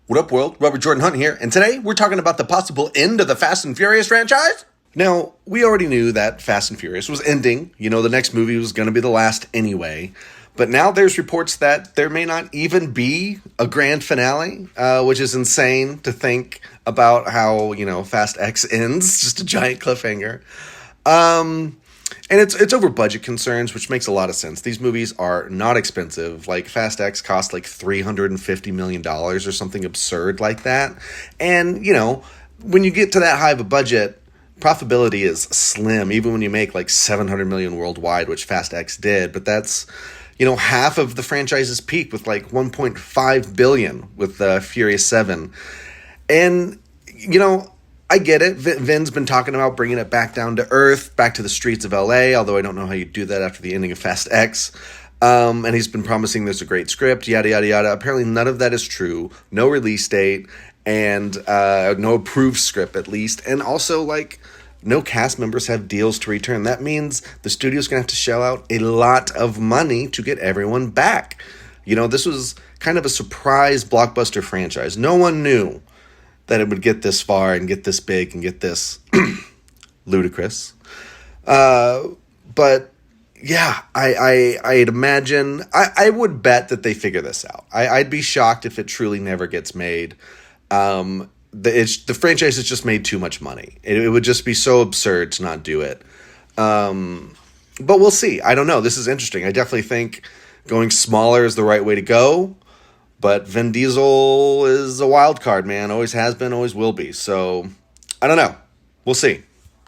What up, world? Robert Jordan Hunt here, and today we're talking about the possible end of the Fast and Furious franchise. Now, we already knew that Fast and Furious was ending. You know, the next movie was going to be the last anyway. But now there's reports that there may not even be a grand finale, which is insane to think about how, Fast X ends. Just a giant cliffhanger. And it's over budget concerns, which makes a lot of sense. These movies are not expensive. Like, Fast X cost like $350 million or something absurd like that. And, when you get to that high of a budget, profitability is slim, even when you make like 700 million worldwide, which Fast X did. But that's, half of the franchise's peak with like 1.5 billion with Furious 7. And, I get it. Vin's been talking about bringing it back down to earth, back to the streets of LA, although I don't know how you do that after the ending of Fast X. And he's been promising there's a great script, yada, yada, yada. Apparently none of that is true. No release date and no approved script, at least. And also, no cast members have deals to return. That means the studio's going to have to shell out a lot of money to get everyone back. This was kind of a surprise blockbuster franchise. No one knew that it would get this far and get this big and get this ludicrous. But yeah, I'd imagine, I would bet that they figure this out. I'd be shocked if it truly never gets made. The franchise has just made too much money. It would just be so absurd to not do it. But we'll see. I don't know. This is interesting. I definitely think going smaller is the right way to go. But Vin Diesel is a wild card, man. Always has been, always will be. So, I don't know. We'll see.